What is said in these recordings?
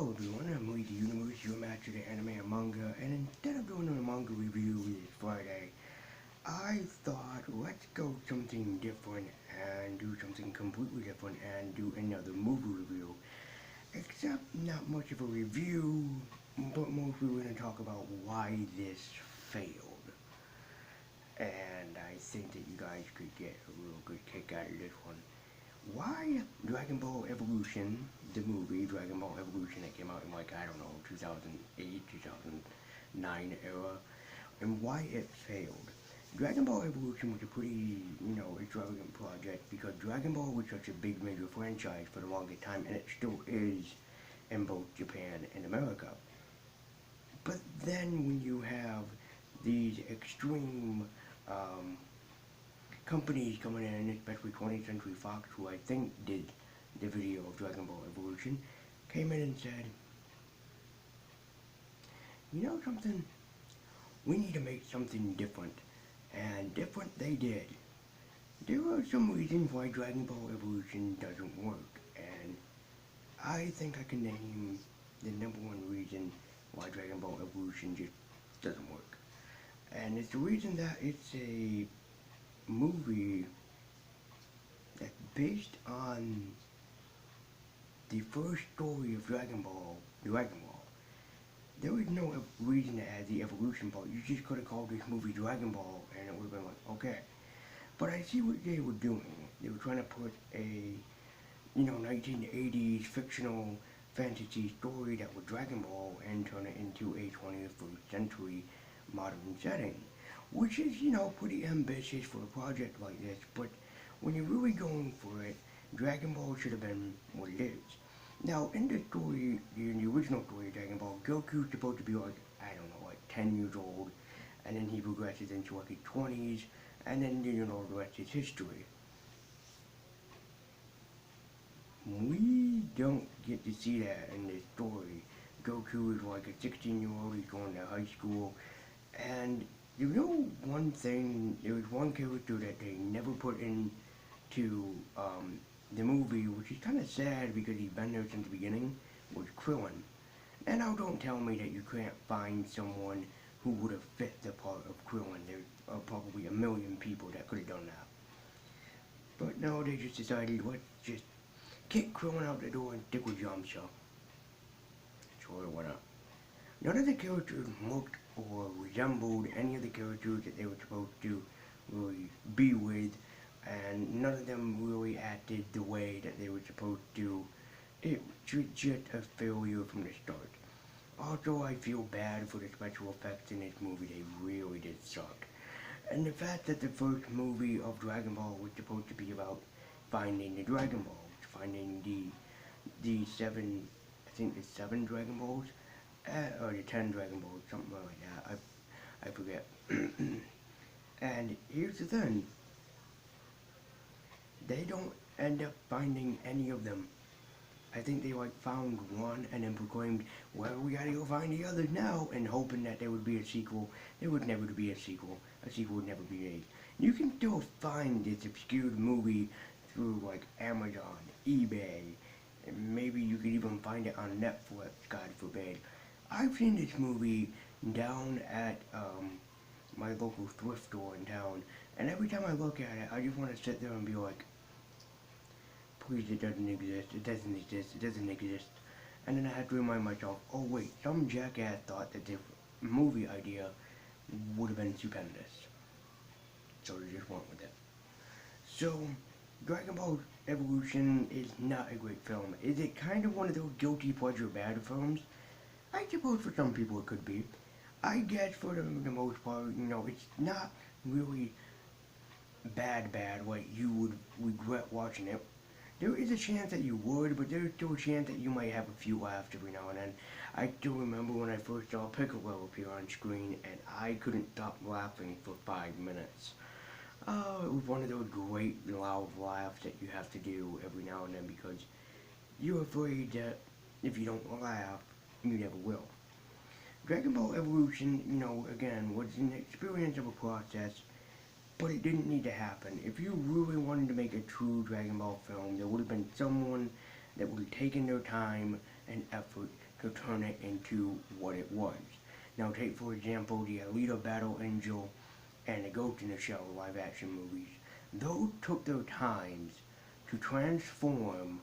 Hello everyone, I'm Lee the Universe, your master to anime and manga, and instead of doing a manga review this Friday, I thought let's go something different and do something completely different and do another movie review. Except not much of a review, but mostly we're going to talk about why this failed. And I think that you guys could get a real good kick out of this one. Why Dragon Ball Evolution, the movie Dragon Ball Evolution that came out in like, I don't know, 2008, 2009 era, and why it failed. Dragon Ball Evolution was a pretty, extravagant project because Dragon Ball was such a big major franchise for the longest time, and it still is in both Japan and America. But then when you have these extreme companies coming in, especially 20th Century Fox, who I think did the video of Dragon Ball Evolution, came in and said, you know something, we need to make something different. And different they did. There are some reasons why Dragon Ball Evolution doesn't work, and I think I can name the number one reason why Dragon Ball Evolution just doesn't work. And it's the reason that it's a movie that's based on the first story of Dragon Ball, Dragon Ball. There was no reason to add the evolution part. You just could have called this movie Dragon Ball and it would have been like, okay. But I see what they were doing. They were trying to put a, 1980s fictional fantasy story that was Dragon Ball and turn it into a 21st century modern setting. Which is, pretty ambitious for a project like this, but when you're really going for it, Dragon Ball should have been what it is. Now, in the story, in the original story of Dragon Ball, Goku's supposed to be like, I don't know, like 10 years old, and then he progresses into like his 20s, and then, the rest is history. We don't get to see that in this story. Goku is like a 16-year-old, he's going to high school, and there was one character that they never put into the movie, which is kind of sad because he's been there since the beginning, was Krillin. And now don't tell me that you can't find someone who would have fit the part of Krillin. There are probably a million people that could have done that. But no, they just decided, let's just kick Krillin out the door and stick with Yamcha. Sure, why not? None of the characters looked or resembled any of the characters that they were supposed to really be with, and none of them really acted the way that they were supposed to. It was just a failure from the start. Also, I feel bad for the special effects in this movie. They really did suck. And the fact that the first movie of Dragon Ball was supposed to be about finding the Dragon Balls, finding the seven, I think the 7 Dragon Balls, or the 10 Dragon Balls, something like that, I forget. And here's the thing, they don't end up finding any of them. I think they found one and then proclaimed, well, we gotta go find the others now, and hoping that there would be a sequel. There would never be a sequel. A sequel would never be made. You can still find this obscured movie through Amazon, eBay, and maybe you could even find it on Netflix, God forbid. I've seen this movie down at my local thrift store in town, and every time I look at it, I just want to sit there and be like, please, it doesn't exist, it doesn't exist, it doesn't exist. And then I have to remind myself, oh wait, some jackass thought that this movie idea would have been stupendous. So they just went with it. So, Dragon Ball Evolution is not a great film. Is it kind of one of those guilty pleasure bad films? I suppose for some people it could be. I guess for the most part, it's not really bad, like you would regret watching it. There is a chance that you would, but there's still a chance that you might have a few laughs every now and then. I still remember when I first saw Piccolo appear on screen, and I couldn't stop laughing for 5 minutes. It was one of those great loud laughs that you have to do every now and then because you're afraid that if you don't laugh, you never will. Dragon Ball Evolution, again, was an experience of a process, but it didn't need to happen. If you really wanted to make a true Dragon Ball film, there would have been someone that would have taken their time and effort to turn it into what it was. Now take for example the Alita Battle Angel and the Ghost in the Shell live action movies. Those took their times to transform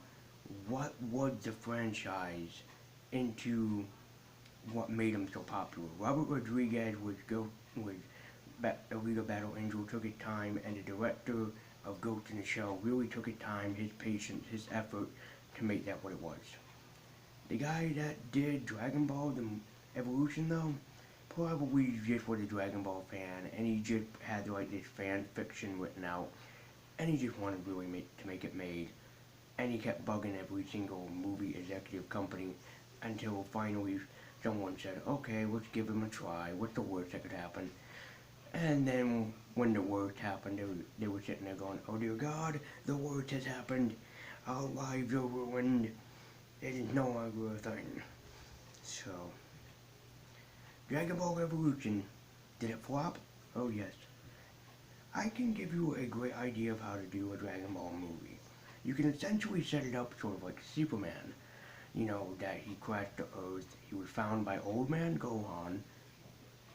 what was the franchise into what made them so popular. Robert Rodriguez was Alita Battle Angel took his time, and the director of Ghost in the Shell really took his time, his patience, his effort to make that what it was. The guy that did Dragon Ball the Evolution though, probably just was a Dragon Ball fan, and he just had like this fan fiction written out, and he just wanted really to make it made, and he kept bugging every single movie executive company until finally someone said, okay, let's give him a try, what's the worst that could happen? And then when the worst happened, they were sitting there going, oh dear God, the worst has happened, our lives are ruined, it is no longer a thing. So, Dragon Ball Evolution, did it flop? Oh yes. I can give you a great idea of how to do a Dragon Ball movie. You can essentially set it up sort of like Superman. You know, that he crashed to Earth, he was found by Old Man Gohan,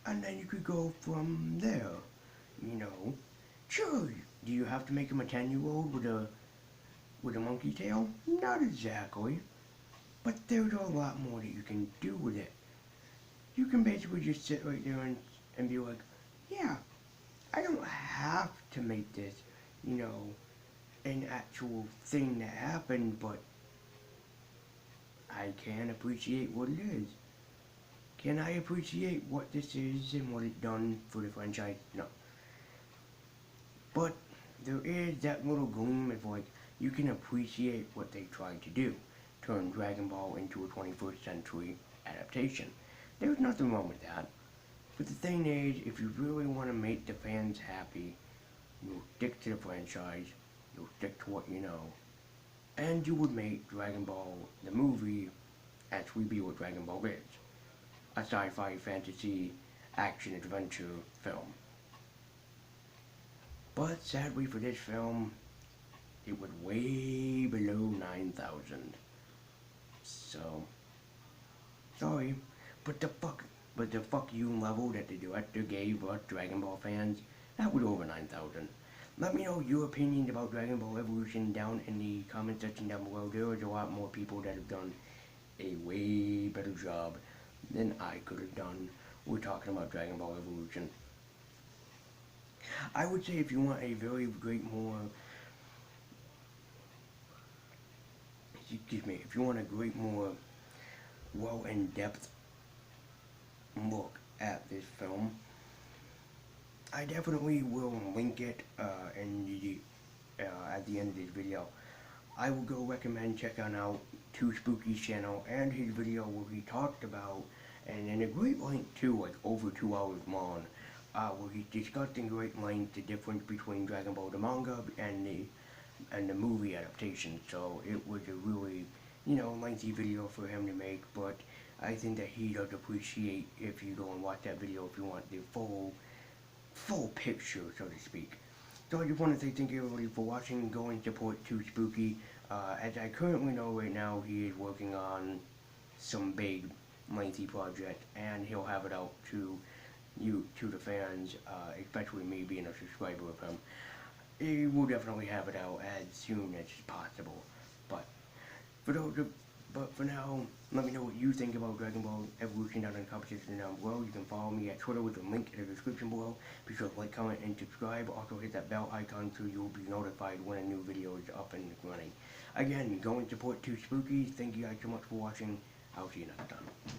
and then you could go from there. You know, sure, do you have to make him a 10-year-old with a monkey tail? Not exactly. But there's a lot more that you can do with it. You can basically just sit right there and be like, yeah, I don't have to make this, you know, an actual thing that happened, but I can appreciate what it is. Can I appreciate what this is and what it's done for the franchise? No. But there is that little gleam of like, you can appreciate what they tried to do. Turn Dragon Ball into a 21st century adaptation. There's nothing wrong with that. But the thing is, if you really want to make the fans happy, you'll stick to the franchise, you'll stick to what you know, and you would make Dragon Ball, the movie, actually be what Dragon Ball is. A sci-fi, fantasy, action, adventure film. But sadly for this film, it was way below 9,000. So, sorry, but the fuck you level that the director gave us Dragon Ball fans, that was over 9,000. Let me know your opinions about Dragon Ball Evolution down in the comment section down below. There is a lot more people that have done a way better job than I could have done. We're talking about Dragon Ball Evolution. I would say if you want a very great more, if you want a great more well in-depth look at this film, I definitely will link it at the end of this video. I will go recommend checking out Too Spooky's channel and his video where he talked about, and in a great length too, like over 2 hours long, where he discussed in great length the difference between Dragon Ball the manga and the movie adaptation. So it was a really, you know, lengthy video for him to make, but I think that he does appreciate if you go and watch that video if you want the full picture, so to speak. So I just want to say thank you everybody for watching. Go and support Too Spooky. As I currently know right now, he is working on some big, lengthy project, and he'll have it out to the fans, especially me being a subscriber of him. He will definitely have it out as soon as possible. But for now, let me know what you think about Dragon Ball Evolution down in the comment section down below. You can follow me at Twitter with the link in the description below. Be sure to like, comment, and subscribe. Also hit that bell icon so you'll be notified when a new video is up and running. Again, go and support Too Spooky. Thank you guys so much for watching. I'll see you next time.